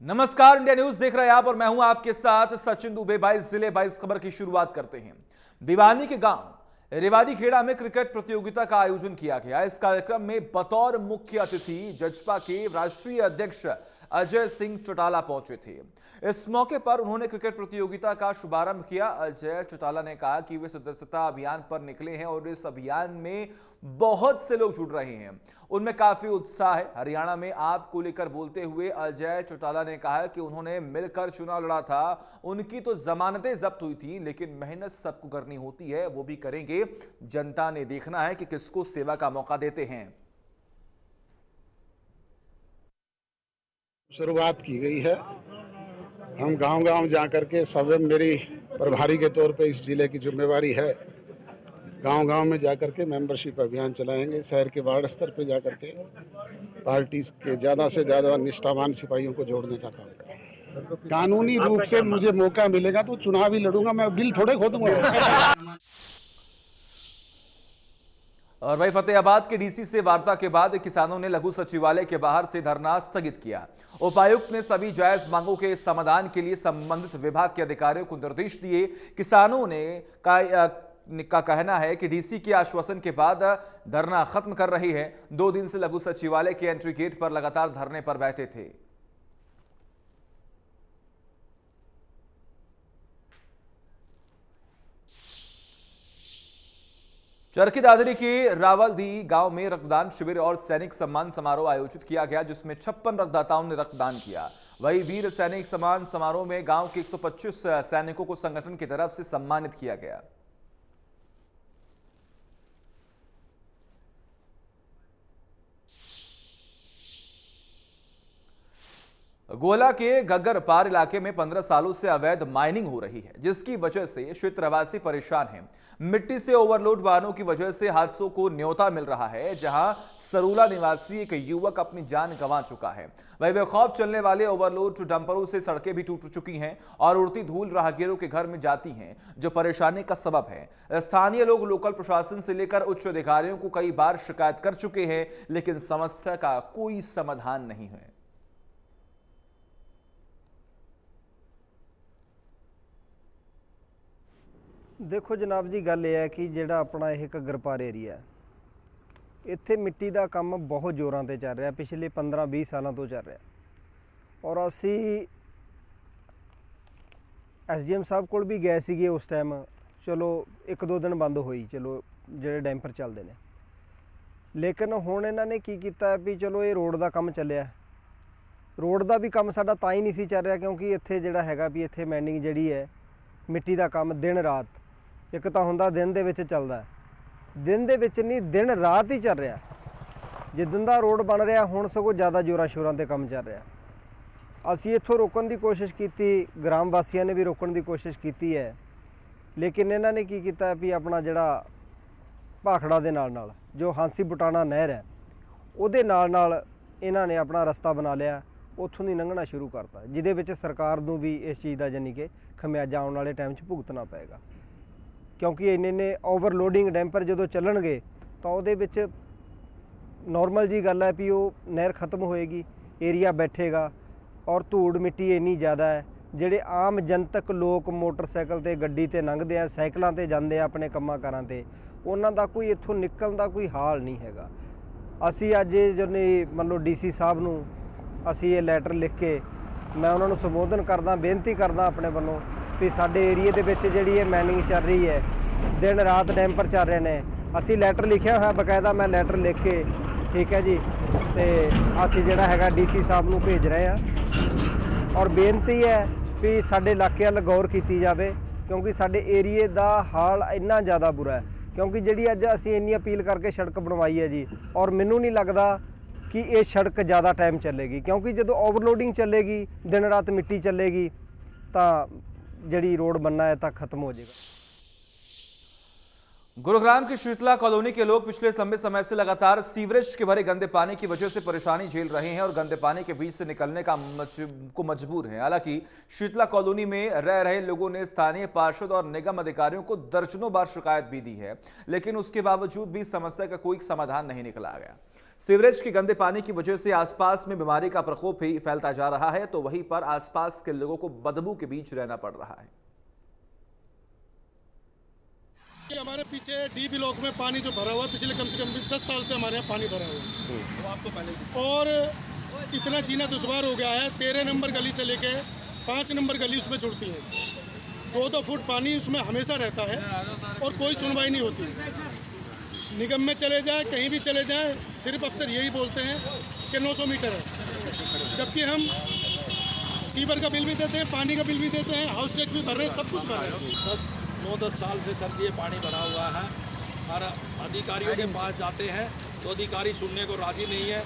नमस्कार, India news देख रहे हैं आप और मैं हूं आपके साथ सचिन दुबे। 22 जिले 22 खबर की शुरुआत करते हैं। भिवानी के गांव रेवाड़ी खेड़ा में क्रिकेट प्रतियोगिता का आयोजन किया गया। इस कार्यक्रम में बतौर मुख्य अतिथि जजपा के राष्ट्रीय अध्यक्ष अजय सिंह चौटाला पहुंचे थे। इस मौके पर उन्होंने क्रिकेट प्रतियोगिता का शुभारंभ किया। अजय चौटाला ने कहा कि वे सदस्यता अभियान पर निकले हैं और इस अभियान में बहुत से लोग जुड़ रहे हैं, उनमें काफी उत्साह है। हरियाणा में आप को लेकर बोलते हुए अजय चौटाला ने कहा कि उन्होंने मिलकर चुनाव लड़ा था, उनकी तो जमानतें जब्त हुई थी, लेकिन मेहनत सबको करनी होती है, वो भी करेंगे। जनता ने देखना है कि किसको सेवा का मौका देते हैं। शुरुआत की गई है। हम गांव-गांव जाकर के स्वयं मेरी प्रभारी के तौर पे इस जिले की जिम्मेवारी है। गांव-गांव में जाकर के मेंबरशिप अभियान चलाएंगे। शहर के वार्ड स्तर पे जाकर के पार्टी के ज़्यादा से ज़्यादा निष्ठावान सिपाहियों को जोड़ने का काम करेंगे। कानूनी रूप से मुझे मौका मिलेगा तो चुनाव ही लड़ूंगा, मैं बिल थोड़े खोदूंगा। और वही फतेहाबाद के डीसी से वार्ता के बाद किसानों ने लघु सचिवालय के बाहर से धरना स्थगित किया। उपायुक्त ने सभी जायज मांगों के समाधान के लिए संबंधित विभाग के अधिकारियों को निर्देश दिए। किसानों ने का कहना है कि डीसी के आश्वासन के बाद धरना खत्म कर रही है। 2 दिन से लघु सचिवालय के एंट्री गेट पर लगातार धरने पर बैठे थे। चरखी दादरी के रावलदी गांव में रक्तदान शिविर और सैनिक सम्मान समारोह आयोजित किया गया, जिसमें 56 रक्तदाताओं ने रक्तदान किया। वहीं वीर सैनिक सम्मान समारोह में गांव के 125 सैनिकों को संगठन की तरफ से सम्मानित किया गया। गोला के गग्गर पार इलाके में 15 सालों से अवैध माइनिंग हो रही है, जिसकी वजह से क्षेत्रवासी परेशान हैं। मिट्टी से ओवरलोड वाहनों की वजह से हादसों को न्योता मिल रहा है, जहां सरूला निवासी एक युवक अपनी जान गंवा चुका है। वहीं बेखौफ चलने वाले ओवरलोड डंपरों से सड़कें भी टूट चुकी हैं और उड़ती धूल राहगीरों के घर में जाती हैं, जो परेशानी का सबब है। स्थानीय लोग लोकल प्रशासन से लेकर उच्च अधिकारियों को कई बार शिकायत कर चुके हैं, लेकिन समस्या का कोई समाधान नहीं है। देखो जनाब जी, गल यह है कि ਜਿਹੜਾ अपना यह घग्गरपार एरिया है, ਇੱਥੇ ਮਿੱਟੀ ਦਾ ਕੰਮ बहुत ਜ਼ੋਰਾਂ ਤੇ ਚੱਲ ਰਿਹਾ, ਪਿਛਲੇ 15-20 ਸਾਲਾਂ ਤੋਂ ਚੱਲ ਰਿਹਾ। ਔਰ ਅਸੀਂ ਐਸਡੀਐਮ ਸਾਹਿਬ ਕੋਲ ਵੀ ਗਏ ਸੀਗੇ ਉਸ ਟਾਈਮ। ਚਲੋ 1-2 ਦਿਨ ਬੰਦ ਹੋਈ, ਚਲੋ ਜਿਹੜੇ ਡੈਂਪਰ ਚੱਲਦੇ ਨੇ, ਲੇਕਿਨ ਹੁਣ ਇਹਨਾਂ ਨੇ ਕੀ ਕੀਤਾ ਵੀ ਚਲੋ ਇਹ ਰੋਡ ਦਾ ਕੰਮ ਚੱਲਿਆ। ਰੋਡ ਦਾ ਵੀ ਕੰਮ ਸਾਡਾ ਤਾਂ ਹੀ ਨਹੀਂ ਸੀ ਚੱਲ ਰਿਹਾ ਕਿਉਂਕਿ ਇੱਥੇ ਜਿਹੜਾ ਹੈਗਾ ਵੀ ਇੱਥੇ ਮਾਈਨਿੰਗ ਜਿਹੜੀ ਹੈ ਮਿੱਟੀ ਦਾ ਕੰਮ ਦਿਨ ਰਾਤ, ਇੱਕ ਤਾਂ ਹੁੰਦਾ ਦਿਨ ਦੇ ਵਿੱਚ ਚੱਲਦਾ, दिन ਦੇ ਵਿੱਚ ਨਹੀਂ दिन ਰਾਤ ਹੀ ਚੱਲ ਰਿਹਾ। ਜਿੱਦਣ ਦਾ ਰੋਡ ਬਣ ਰਿਹਾ ਹੁਣ ਸਗੋਂ ਜ਼ਿਆਦਾ ਜ਼ੋਰਾਂ ਸ਼ੋਰਾਂ ਤੇ ਕੰਮ ਚੱਲ ਰਿਹਾ। ਅਸੀਂ ਇੱਥੋਂ ਰੋਕਣ ਦੀ ਕੋਸ਼ਿਸ਼ ਕੀਤੀ, ਗ੍ਰਾਮ ਵਾਸੀਆਂ ਨੇ ਵੀ ਰੋਕਣ ਦੀ ਕੋਸ਼ਿਸ਼ ਕੀਤੀ ਹੈ, ਲੇਕਿਨ ਇਹਨਾਂ ਨੇ ਕੀ ਕੀਤਾ ਵੀ ਆਪਣਾ ਜਿਹੜਾ ਭਾਖੜਾ ਦੇ ਨਾਲ ਜੋ ਹਾਂਸੀ ਬਟਾਣਾ ਨਹਿਰ ਹੈ ਉਹਦੇ ਨਾਲ ਇਹਨਾਂ ਨੇ ਆਪਣਾ ਰਸਤਾ ਬਣਾ ਲਿਆ, ਉੱਥੋਂ ਦੀ ਲੰਘਣਾ ਸ਼ੁਰੂ ਕਰਤਾ, ਜਿਹਦੇ ਵਿੱਚ ਸਰਕਾਰ ਨੂੰ ਵੀ ਇਸ ਚੀਜ਼ ਦਾ ਯਾਨੀ ਕਿ ਖਮਿਆਜਾ ਆਉਣ ਵਾਲੇ ਟਾਈਮ 'ਚ ਭੁਗਤਣਾ ਪਏਗਾ। क्योंकि इन्ने ओवरलोडिंग डैंपर जो चलणगे तो वो नॉर्मल जी गल है भी वो नहर खत्म होएगी, एरिया बैठेगा और धूड़ मिट्टी इन्नी ज़्यादा है। ਜਿਹੜੇ आम जनतक लोग मोटरसाइकिल ते गड्डी ते लंघते हैं, साइकिलों ते जाते हैं अपने ਕੰਮਾਂ ਕਾਰਾਂ ਤੇ, ਉਹਨਾਂ ਦਾ ਕੋਈ ਇੱਥੋਂ ਨਿਕਲਣ ਦਾ ਕੋਈ ਹਾਲ ਨਹੀਂ ਹੈਗਾ। ਅਸੀਂ ਅੱਜ ਜਿਹਨੇ ਮੰਨ ਲਓ ਡੀਸੀ ਸਾਹਿਬ ਨੂੰ ਅਸੀਂ ਇਹ ਲੈਟਰ ਲਿਖ ਕੇ मैं उन्होंने संबोधन करदा, बेनती करदा अपने वालों भी साडे एरिए दे विच जिहड़ी ये माइनिंग चल रही है, दिन रात डैंपर चल रहे हैं। असी लैटर लिखिया होया बकायदा, मैं लैटर लिख के ठीक है जी ते असी जिहड़ा हैगा डीसी साहब नूं भेज रहे हैं और बेनती है भी साडे इलाके वल गौर कीती जावे क्योंकि साडे एरिए दा हाल इन्ना ज़्यादा बुरा है। क्योंकि जिहड़ी अज असी इन्नी अपील करके सड़क बनवाई है जी, और मैनूं नहीं लगदा कि ये सड़क ज़्यादा टाइम चलेगी, क्योंकि जो ओवरलोडिंग चलेगी दिन रात मिट्टी चलेगी तो जी रोड बनना है तो खत्म हो जाएगा। गुरुग्राम की शीतला कॉलोनी के लोग पिछले लंबे समय से लगातार सीवरेज के भरे गंदे पानी की वजह से परेशानी झेल रहे हैं और गंदे पानी के बीच से निकलने को मजबूर हैं। हालांकि शीतला कॉलोनी में रह रहे लोगों ने स्थानीय पार्षद और निगम अधिकारियों को दर्जनों बार शिकायत भी दी है, लेकिन उसके बावजूद भी समस्या का कोई समाधान नहीं निकला गया। सीवरेज के गंदे पानी की वजह से आसपास में बीमारी का प्रकोप भी फैलता जा रहा है, तो वहीं पर आसपास के लोगों को बदबू के बीच रहना पड़ रहा है। हमारे पीछे डी ब्लॉक में पानी जो भरा हुआ है, पिछले कम से कम 10 साल से हमारे यहाँ पानी भरा हुआ है। तो आपको पहले और इतना जीना दुश्वार हो गया है। 13 नंबर गली से लेके 5 नंबर गली उसमें जुड़ती है। 2-2 फुट पानी उसमें हमेशा रहता है और कोई सुनवाई नहीं होती। निगम में चले जाए, कहीं भी चले जाए, सिर्फ अफसर यही बोलते हैं कि 900 मीटर है, जबकि हम सीवर का बिल भी देते हैं, पानी का बिल भी देते हैं, हाउस टैक्स भी भर रहे हैं, सब कुछ भर रहे हैं। 9-10 साल से सर ये पानी भरा हुआ है और अधिकारियों के पास जाते हैं तो अधिकारी सुनने को राजी नहीं है।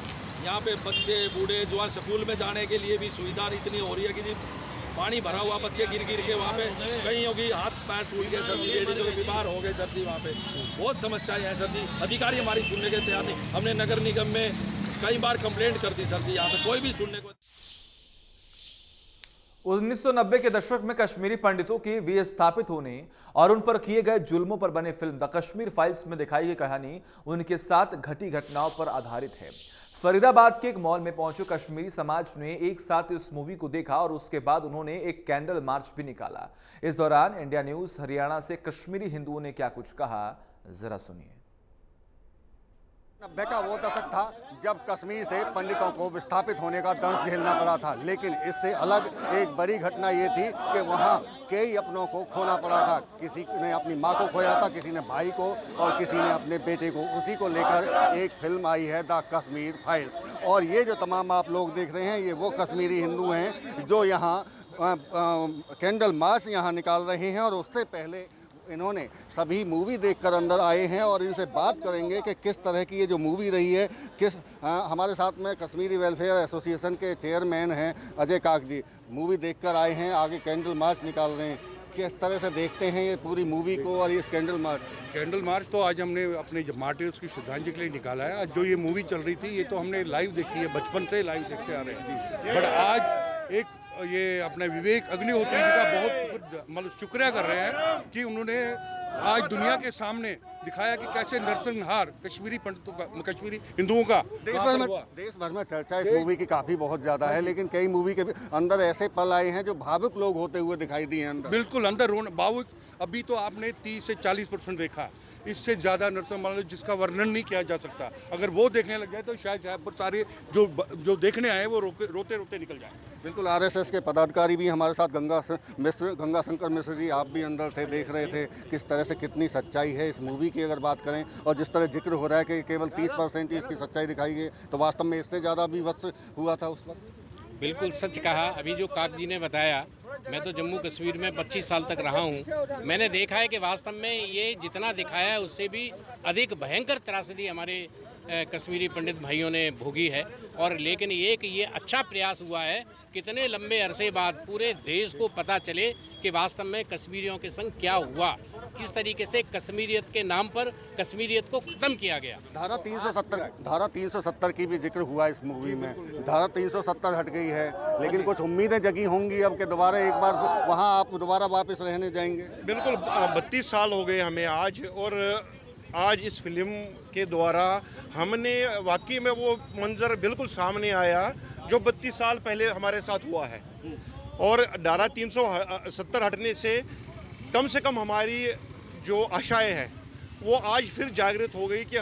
यहाँ पे बच्चे बूढ़े जवान स्कूल में जाने के लिए भी सुविधा इतनी हो रही है कि जी पानी भरा हुआ, बच्चे गिर के वहाँ पे कहीं होगी हाथ पैर टूट गए सर जी, लेडीजों के बीमार हो गए सर जी। वहाँ पे बहुत समस्याएं हैं सर जी, अधिकारी हमारी सुनने के तैयार नहीं। हमने नगर निगम में कई बार कंप्लेंट कर दी सर जी, यहाँ पे कोई भी सुनने को। 1990 के दशक में कश्मीरी पंडितों के विस्थापित होने और उन पर किए गए जुल्मों पर बने फिल्म द कश्मीर फाइल्स में दिखाई गई कहानी उनके साथ घटी घटनाओं पर आधारित है। फरीदाबाद के एक मॉल में पहुंचे कश्मीरी समाज ने एक साथ इस मूवी को देखा और उसके बाद उन्होंने एक कैंडल मार्च भी निकाला। इस दौरान इंडिया न्यूज हरियाणा से कश्मीरी हिंदुओं ने क्या कुछ कहा, जरा सुनिए। 90 का वो दशक था जब कश्मीर से पंडितों को विस्थापित होने का दंश झेलना पड़ा था, लेकिन इससे अलग एक बड़ी घटना ये थी कि वहाँ कई अपनों को खोना पड़ा था। किसी ने अपनी माँ को खोया था, किसी ने भाई को और किसी ने अपने बेटे को। उसी को लेकर एक फिल्म आई है द कश्मीर फाइल्स। और ये जो तमाम आप लोग देख रहे हैं, ये वो कश्मीरी हिंदू हैं जो यहाँ कैंडल मार्च यहाँ निकाल रहे हैं। और उससे पहले इन्होंने सभी मूवी देखकर अंदर आए हैं और इनसे बात करेंगे कि किस तरह की ये जो मूवी रही है। हमारे साथ में कश्मीरी वेलफेयर एसोसिएशन के चेयरमैन हैं अजय काक जी, मूवी देखकर आए हैं, आगे कैंडल मार्च निकाल रहे हैं। किस तरह से देखते हैं ये पूरी मूवी को और ये कैंडल मार्च? कैंडल मार्च तो आज हमने अपने मार्टिर्स की श्रद्धांजलि के लिए निकाला है। आज जो ये मूवी चल रही थी ये तो हमने लाइव देखी है, बचपन से लाइव देखते आ रहे हैं। बट आज एक ये अपने विवेक अग्निहोत्री जी का बहुत मतलब शुक्रिया कर रहे हैं कि उन्होंने आज दुनिया के सामने दिखाया कि कैसे नरसंहार कश्मीरी पंडितों का, कश्मीरी हिंदुओं का देश भर में चर्चा इस मूवी की काफी बहुत ज्यादा है, लेकिन कई मूवी के अंदर ऐसे पल आए हैं जो भावुक लोग होते हुए दिखाई दिए अंदर। बिल्कुल अंदर रोना भावुक। अभी तो आपने 30 से 40% देखा, इससे ज़्यादा नरसंहार जिसका वर्णन नहीं किया जा सकता। अगर वो देखने लग जाए तो शायद सारे जो देखने आए वो रोते रोते निकल जाए। बिल्कुल, आरएसएस के पदाधिकारी भी हमारे साथ, गंगा शंकर मिश्र जी आप भी अंदर थे, देख रहे थे किस तरह से कितनी सच्चाई है इस मूवी की अगर बात करें। और जिस तरह जिक्र हो रहा है कि केवल 30% ही इसकी सच्चाई दिखाई गई, तो वास्तव में इससे ज़्यादा भी वक्त हुआ था उस वक्त। बिल्कुल सच कहा। अभी जो काक जी ने बताया, मैं तो जम्मू कश्मीर में 25 साल तक रहा हूँ। मैंने देखा है कि वास्तव में ये जितना दिखाया है उससे भी अधिक भयंकर त्रासदी हमारे कश्मीरी पंडित भाइयों ने भोगी है। और लेकिन ये अच्छा प्रयास हुआ है, कितने लंबे अरसे बाद पूरे देश को पता चले कि वास्तव में कश्मीरियों के संग क्या हुआ, किस तरीके से कश्मीरियत के नाम पर कश्मीरियत को ख़त्म किया गया। धारा 370 की भी जिक्र हुआ इस मूवी में। धारा 370 हट गई है, लेकिन कुछ उम्मीदें जगी होंगी अब के दोबारा एक बार वहाँ आप दोबारा वापस रहने जाएंगे। बिल्कुल, 32 साल हो गए हमें आज, और आज इस फिल्म के द्वारा हमने वाकई में वो मंजर बिल्कुल सामने आया जो 32 साल पहले हमारे साथ हुआ है। और धारा 370 हटने से कम हमारी जो आशाएं हैं वो आज फिर जागृत हो गई कि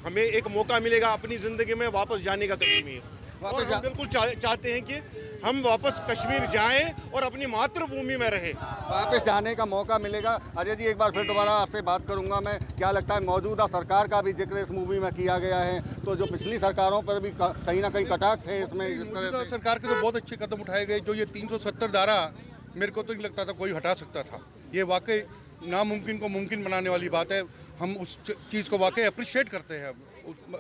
हमें एक मौका मिलेगा अपनी ज़िंदगी में वापस जाने का कश्मीर। और हम बिल्कुल चाहते हैं कि हम वापस कश्मीर जाएं और अपनी मातृभूमि में रहें। वापस जाने का मौका मिलेगा। अजय जी, एक बार फिर दोबारा आपसे बात करूंगा मैं। क्या लगता है, मौजूदा सरकार का भी जिक्र इस मूवी में किया गया है, तो जो पिछली सरकारों पर भी कहीं ना कहीं कटाक्ष है इसमें? जिस तरह से सरकार के तो बहुत अच्छे कदम उठाए गए। जो ये 370 धारा, मेरे को तो नहीं लगता था कोई हटा सकता था। ये वाकई नामुमकिन को मुमकिन बनाने वाली बात है। हम उस चीज़ को वाकई अप्रिशिएट करते हैं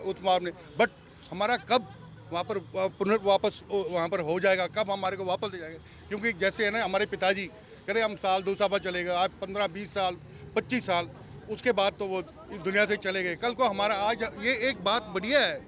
उस मामले। बट हमारा कब वहाँ पर वापस वहाँ पर हो जाएगा, कब हमारे को वापस ले जाएगा? क्योंकि जैसे है ना, हमारे पिताजी कह रहे हम साल 2 साल बाद चलेगा, आज 15-20 साल 25 साल उसके बाद तो वो दुनिया से चले गए। कल को हमारा आज ये एक बात बढ़िया है,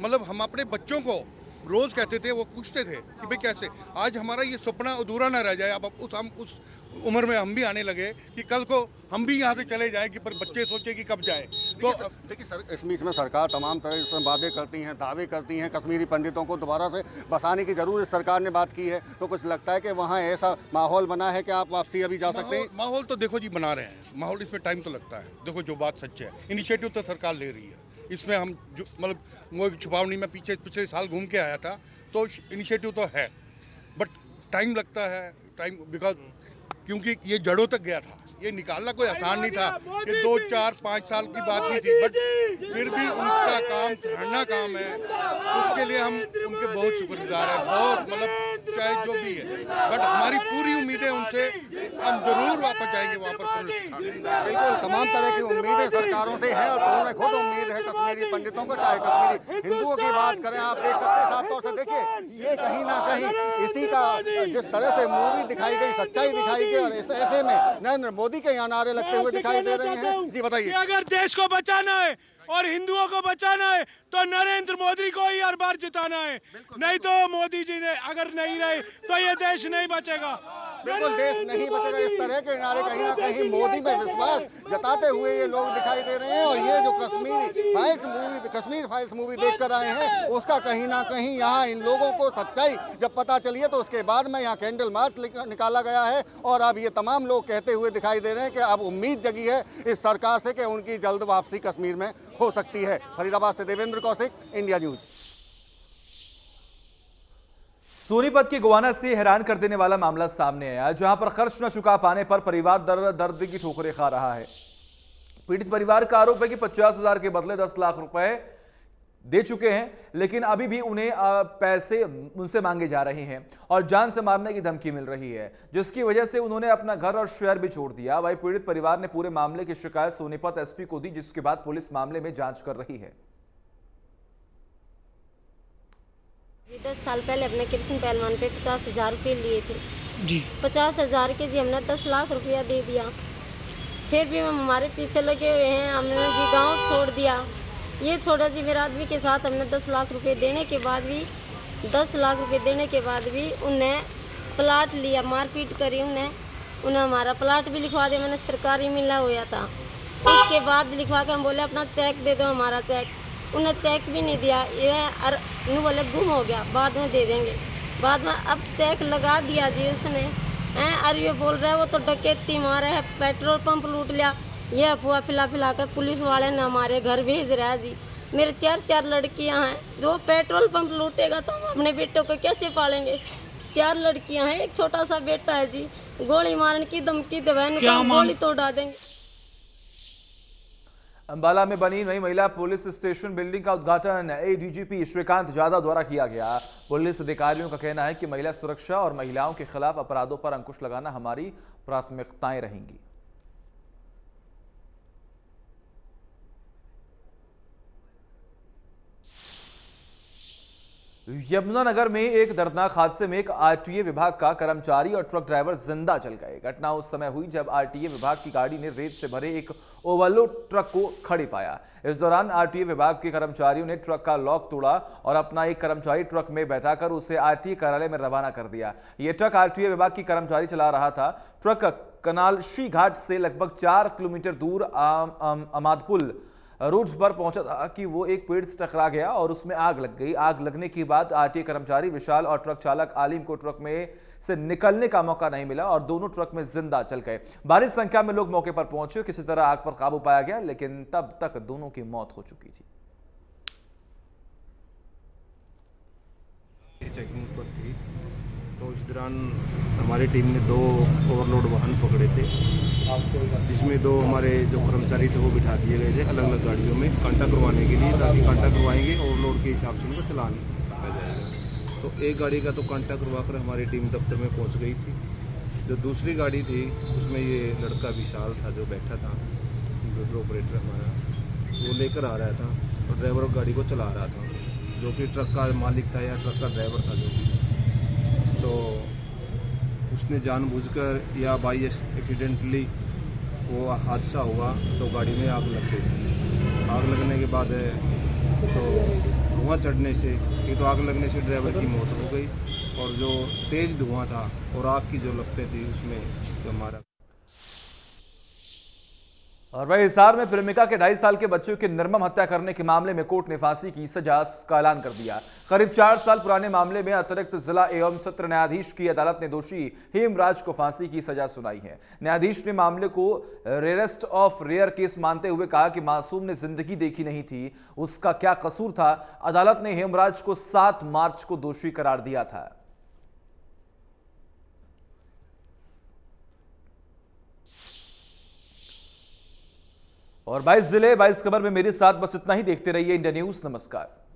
मतलब हम अपने बच्चों को रोज़ कहते थे, वो पूछते थे कि भाई कैसे, आज हमारा ये सपना अधूरा ना रह जाए। अब हम उस उम्र में हम भी आने लगे कि कल को हम भी यहाँ से चले जाएं, कि पर बच्चे सोचे कि कब जाए। तो देखिए सर, इस बीच में सरकार तमाम तरह से वादे करती हैं, दावे करती हैं, कश्मीरी पंडितों को दोबारा से बसाने की जरूर सरकार ने बात की है। तो कुछ लगता है कि वहाँ ऐसा माहौल बना है कि आप वापसी अभी जा सकते हैं? माहौल तो देखो जी बना रहे हैं, माहौल इसमें टाइम तो लगता है। देखो जो बात सच है, इनिशिएटिव तो सरकार ले रही है, इसमें हम जो मतलब वो छुपाव नहीं, मैं पिछले साल घूम के आया था, तो इनिशिएटिव तो है, बट टाइम लगता है, टाइम बिकॉज क्योंकि ये जड़ों तक गया था, ये निकालना कोई आसान नहीं था। ये 2, 4, 5 साल की बात नहीं थी, बट फिर भी उनका काम सराहनीय काम है, उसके लिए हम उनके बहुत शुक्रगुजार हैं, बहुत मतलब चाहे जो भी है। बट हमारी पूरी उम्मीद है उनसे, हम जरूर वापस जाएंगे वहाँ पर। बिल्कुल तमाम तरह की उम्मीदें सरकारों से हैं और उन्हें खुद उम्मीद है कश्मीरी पंडितों को, चाहे कश्मीरी हिंदुओं की बात करें। आप देख सकते हैं, साफ तौर से देखिए, ये कहीं ना कहीं इसी का जिस तरह से मूवी दिखाई गई, सच्चाई दिखाई गई, और ऐसे में नरेंद्र मोदी के यहाँ नारे लगते हुए दिखाई दे रहे हैं। जी बताइए। अगर देश को बचाना है और हिंदुओं को बचाना है तो नरेंद्र मोदी को ही हर बार जिताना है, नहीं तो मोदी जी ने अगर नहीं रहे तो ये देश नहीं बचेगा। बिल्कुल देश नहीं बचेगा। इस तरह के नारे कहीं ना कहीं मोदी में विश्वास जताते हुए ये लोग दिखाई दे रहे हैं। और ये जो कश्मीर फाइल्स मूवी देख कर आए हैं, उसका कहीं ना कहीं यहाँ इन लोगों को सच्चाई जब पता चली है, तो उसके बाद में यहाँ कैंडल मार्च निकाला गया है। और अब ये तमाम लोग कहते हुए दिखाई दे रहे हैं कि अब उम्मीद जगी है इस सरकार से कि उनकी जल्द वापसी कश्मीर में हो सकती है। फरीदाबाद से देवेंद्र कौशिक, इंडिया न्यूज। सोनीपत के गोवाना से हैरान कर देने वाला मामला सामने आया, जहां पर खर्च न चुका पाने पर परिवार दर्द की ठोकरें खा रहा है। पीड़ित परिवार का आरोप है कि 50,000 के बदले 10 लाख रुपए दे चुके हैं, लेकिन अभी भी उन्हें पैसे उनसे मांगे जा रहे हैं और जान से मारने की धमकी मिल रही है, जिसकी वजह से उन्होंने अपना घर और शहर भी छोड़ दिया। वहीं पीड़ित परिवार ने पूरे मामले की शिकायत सोनीपत एसपी को दी, जिसके बाद पुलिस मामले में जांच कर रही है। 10 साल पहले अपने कृष्ण पहलवान पे 50,000 रुपये लिए थे जी। 50,000 के जी हमने 10 लाख रुपया दे दिया, फिर भी हम हमारे पीछे लगे हुए हैं। हमने जी गांव छोड़ दिया, ये छोड़ा जी मेरे आदमी के साथ। हमने 10 लाख रुपए देने के बाद भी 10 लाख रुपए देने के बाद भी उन्हें प्लाट लिया, मारपीट करी उन्हें हमारा प्लाट भी लिखवा दिया। मैंने सरकारी मिला हुआ था, उसके बाद लिखवा के हम बोले अपना चेक दे दो, हमारा चेक। उन्हें चेक भी नहीं दिया, ये बोले गुम हो गया, बाद में दे देंगे। बाद में अब चेक लगा दिया जी उसने, और ये बोल रहा है वो तो डकैती मारा है, पेट्रोल पंप लूट लिया। ये अफवाह फिला कर पुलिस वाले ने हमारे घर भेज रहा है जी। मेरे 4 लड़कियां हैं, जो पेट्रोल पंप लूटेगा तो हम अपने बेटों को कैसे पालेंगे। 4 लड़कियां हैं, एक छोटा सा बेटा है जी। गोली मारने की धमकी दे, गोली तो उड़ा देंगे। अंबाला में बनी नई महिला पुलिस स्टेशन बिल्डिंग का उद्घाटन एडीजीपी श्रीकांत जादव द्वारा किया गया। पुलिस अधिकारियों का कहना है कि महिला सुरक्षा और महिलाओं के खिलाफ अपराधों पर अंकुश लगाना हमारी प्राथमिकताएं रहेंगी। यमुनानगर में एक दर्दनाक हादसे में एक आरटीए विभाग का कर्मचारी और ट्रक ड्राइवर जिंदा जल गए। घटना उस समय हुई जब आरटीए विभाग की गाड़ी ने रेत से भरे एक ओवरलोड ट्रक को खड़े पाया। इस दौरान आरटीए विभाग के कर्मचारियों ने ट्रक का लॉक तोड़ा और अपना एक कर्मचारी ट्रक में बैठाकर उसे आरटीए कार्यालय में रवाना कर दिया। यह ट्रक आरटीए विभाग की कर्मचारी चला रहा था। ट्रक कनालशी घाट से लगभग 4 किलोमीटर दूर अमादपुल रोड पर पहुंचा था कि वो एक पेड़ से टकरा गया और उसमें आग लग गई। आग लगने के बाद आरटीए कर्मचारी विशाल और ट्रक चालक आलिम को ट्रक में से निकलने का मौका नहीं मिला और दोनों ट्रक में जिंदा जल गए। भारी संख्या में लोग मौके पर पहुंचे, किसी तरह आग पर काबू पाया गया, लेकिन तब तक दोनों की मौत हो चुकी थी। चेकिंग पर थी तो इस दौरान हमारी टीम ने 2 ओवरलोड वाहन पकड़े थे, जिसमें 2 हमारे जो कर्मचारी थे वो बिठा दिए गए थे अलग अलग गाड़ियों में कांटा करवाने के लिए, ताकि कांटा करवाएंगे ओवरलोड के हिसाब से उनको चलान आ जाएगा। तो एक गाड़ी का तो कांटा करवा कर हमारी टीम दफ्तर में पहुंच गई थी। जो दूसरी गाड़ी थी उसमें ये लड़का विशाल था जो बैठा था, कंप्यूटर ऑपरेटर हमारा, वो लेकर आ रहा था और ड्राइवर गाड़ी को चला रहा था, जो कि ट्रक का मालिक था या ट्रक का ड्राइवर था जो भी। तो उसने जानबूझकर या बाई एक्सीडेंटली वो हादसा हुआ तो गाड़ी में आग लग गई। आग लगने के बाद तो धुआं चढ़ने से, ये तो आग लगने से ड्राइवर की मौत हो गई, और जो तेज़ धुआं था और आग की जो लपटें थी उसमें जो हमारा। और वही हिसार में प्रेमिका के 2.5 साल के बच्चे की निर्मम हत्या करने के मामले में कोर्ट ने फांसी की सजा का ऐलान कर दिया। करीब 4 साल पुराने मामले में अतिरिक्त जिला एवं सत्र न्यायाधीश की अदालत ने दोषी हेमराज को फांसी की सजा सुनाई है। न्यायाधीश ने मामले को रेयरेस्ट ऑफ रेयर केस मानते हुए कहा कि मासूम ने जिंदगी देखी नहीं थी, उसका क्या कसूर था। अदालत ने हेमराज को 7 मार्च को दोषी करार दिया था। और 22 जिले 22 खबर में मेरे साथ बस इतना ही। देखते रहिए इंडिया न्यूज। नमस्कार।